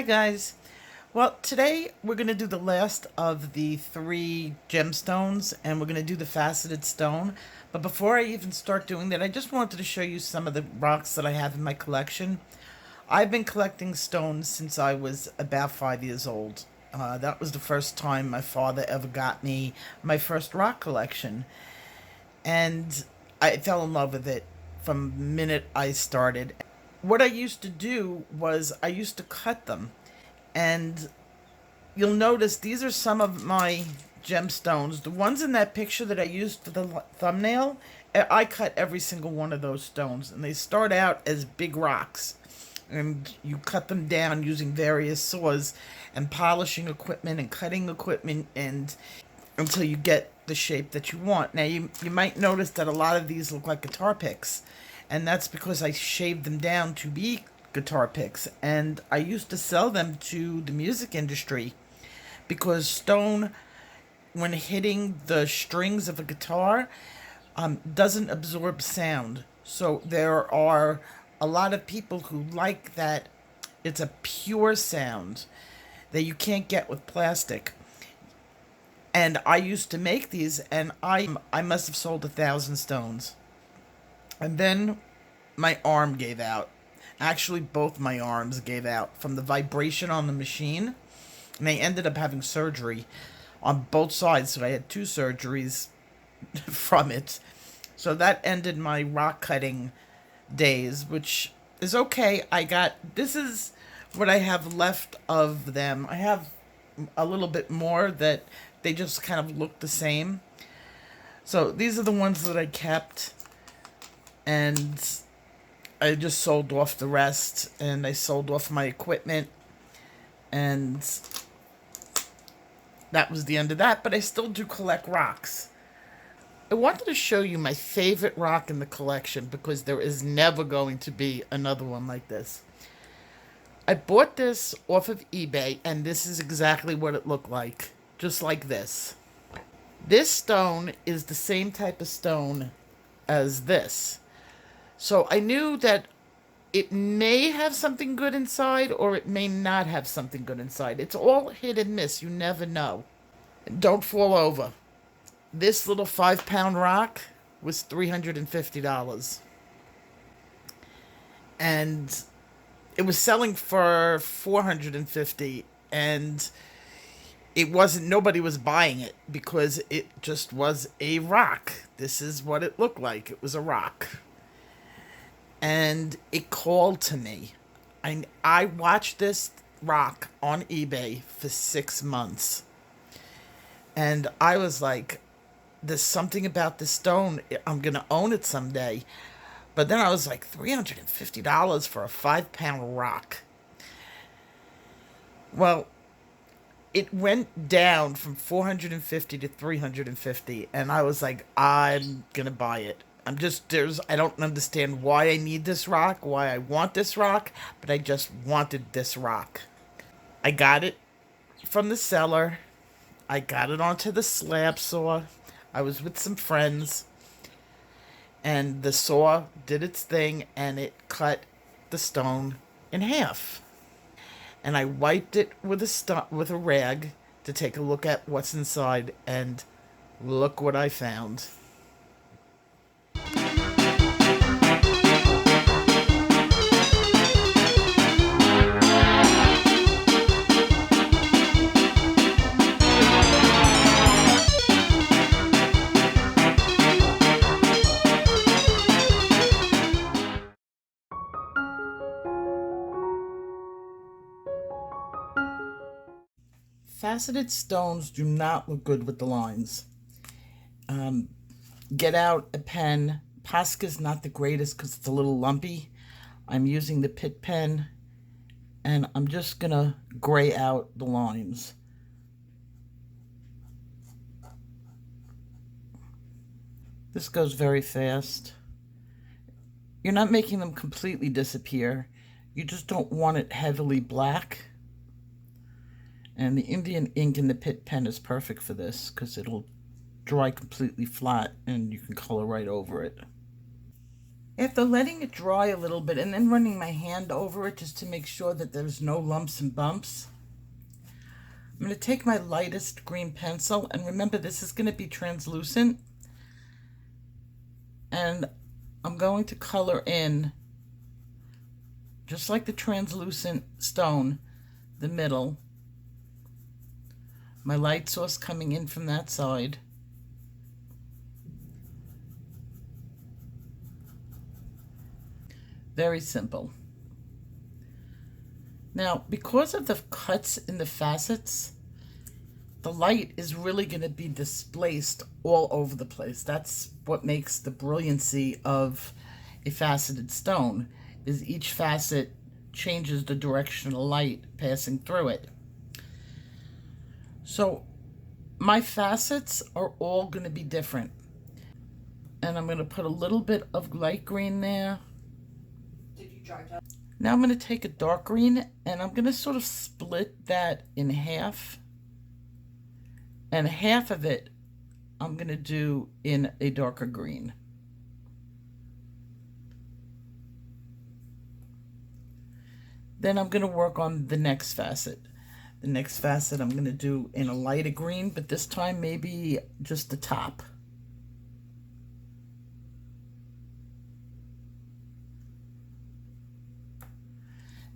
Hi guys. Well, today we're going to do the last of the three gemstones and we're going to do the faceted stone. But before I even start doing that, I just wanted to show you some of the rocks that I have in my collection. I've been collecting stones since I was about 5 years old. That was the first time my father ever got me my first rock collection. And I fell in love with it from the minute I started. What I used to do was I used to cut them, and you'll notice these are some of my gemstones. The ones in that picture that I used for the thumbnail, I cut every single one of those stones, and they start out as big rocks. And you cut them down using various saws and polishing equipment and cutting equipment and until you get the shape that you want. Now you might notice that a lot of these look like guitar picks, and that's because I shaved them down to be guitar picks, and I used to sell them to the music industry because stone, when hitting the strings of a guitar, doesn't absorb sound. So there are a lot of people who like that it's a pure sound that you can't get with plastic. And I used to make these, and I must have sold 1,000 stones. And then my arm gave out. Actually, both my arms gave out from the vibration on the machine. And I ended up having surgery on both sides. So I had two surgeries from it. So that ended my rock cutting days, which is okay. This is what I have left of them. I have a little bit more that they just kind of look the same. So these are the ones that I kept, and I just sold off the rest, and I sold off my equipment, and that was the end of that. But I still do collect rocks. I wanted to show you my favorite rock in the collection because there is never going to be another one like this. I bought this off of eBay, and this is exactly what it looked like. Just like this. This stone is the same type of stone as this. So I knew that it may have something good inside or it may not have something good inside. It's all hit and miss. You never know. Don't fall over. This little 5-pound rock was $350. And it was selling for $450, and nobody was buying it because it just was a rock. This is what it looked like. It was a rock. And it called to me. I watched this rock on eBay for 6 months. And I was like, there's something about this stone. I'm going to own it someday. But then I was like, $350 for a 5-pound rock. Well, it went down from 450 to 350, and I was like, I'm gonna buy it. I don't understand why I need this rock, why I want this rock, but I just wanted this rock. I got it from the seller. I got it onto the slab saw. I was with some friends, and the saw did its thing, and it cut the stone in half. And I wiped it with a rag to take a look at what's inside, and look what I found. Faceted stones do not look good with the lines. Get out a pen. Posca's not the greatest because it's a little lumpy. I'm using the Pit pen, and I'm just going to gray out the lines. This goes very fast. You're not making them completely disappear. You just don't want it heavily black. And the Indian ink in the Pit pen is perfect for this because it'll dry completely flat and you can color right over it. After letting it dry a little bit and then running my hand over it just to make sure that there's no lumps and bumps, I'm going to take my lightest green pencil, and remember this is going to be translucent, and I'm going to color in, just like the translucent stone, the middle. My light source coming in from that side. Very simple. Now, because of the cuts in the facets, the light is really going to be displaced all over the place. That's what makes the brilliancy of a faceted stone, is each facet changes the direction of light passing through it. So my facets are all going to be different. And I'm going to put a little bit of light green there. Now I'm going to take a dark green and I'm going to sort of split that in half. And half of it I'm going to do in a darker green. Then I'm going to work on the next facet. The next facet I'm going to do in a lighter green, but this time maybe just the top.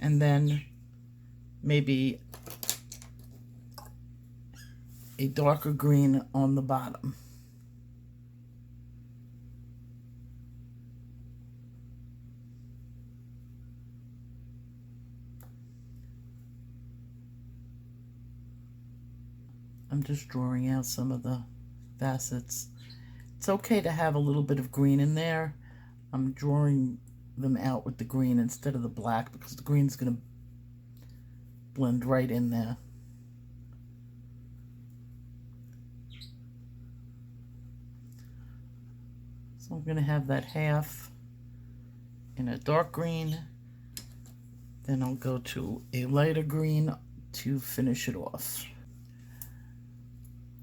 And then maybe a darker green on the bottom. I'm just drawing out some of the facets. It's okay to have a little bit of green in there. I'm drawing them out with the green instead of the black because the green's going to blend right in there. So I'm going to have that half in a dark green. Then I'll go to a lighter green to finish it off.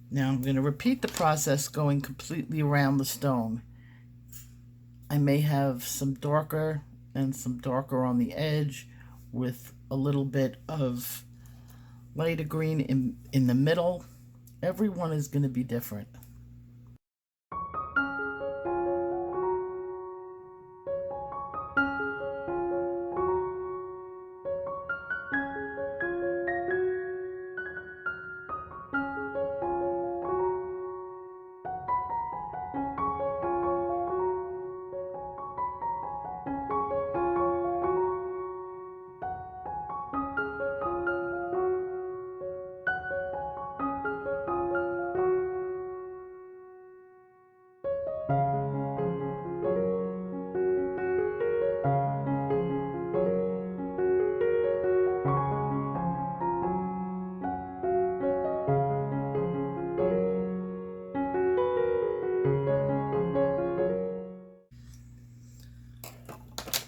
Now I'm going to repeat the process going completely around the stone. I may have some darker and some darker on the edge with a little bit of lighter green in the middle. Every one is going to be different.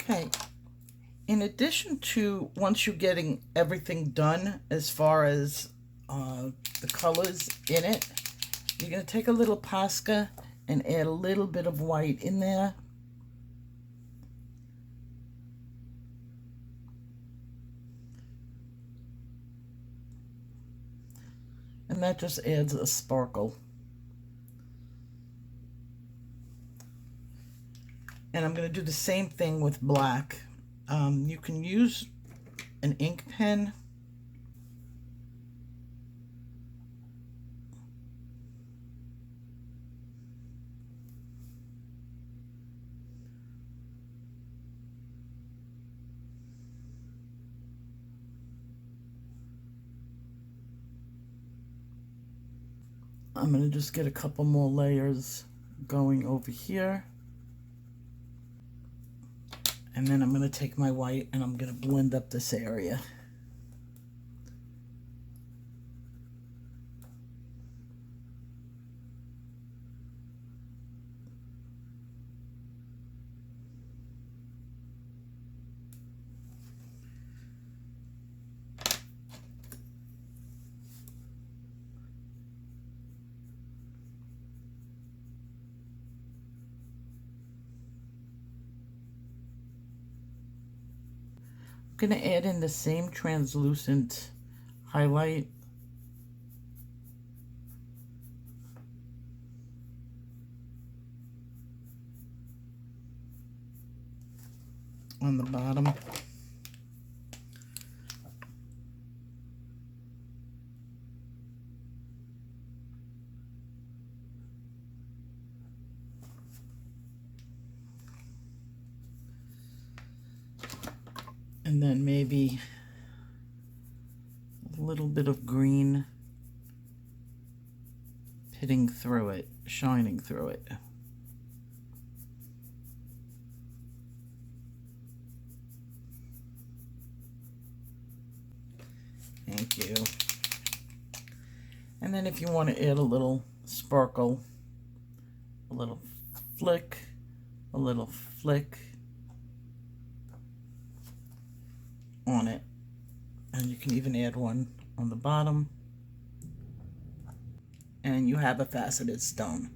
Okay, in addition to, once you're getting everything done as far as the colors in it, you're going to take a little Posca and add a little bit of white in there. And that just adds a sparkle. And I'm going to do the same thing with black. You can use an ink pen. I'm going to just get a couple more layers going over here. And then I'm going to take my white and I'm going to blend up this area. I'm going to add in the same translucent highlight on the bottom. And then maybe a little bit of green pitting through it, shining through it. Thank you. And then if you want to add a little sparkle, a little flick, on it, and you can even add one on the bottom, and you have a faceted stone.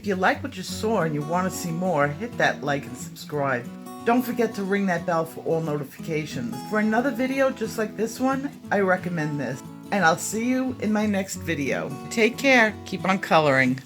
If you like what you saw and you want to see more, hit that like and subscribe. Don't forget to ring that bell for all notifications. For another video just like this one, I recommend this. And I'll see you in my next video. Take care. Keep on coloring.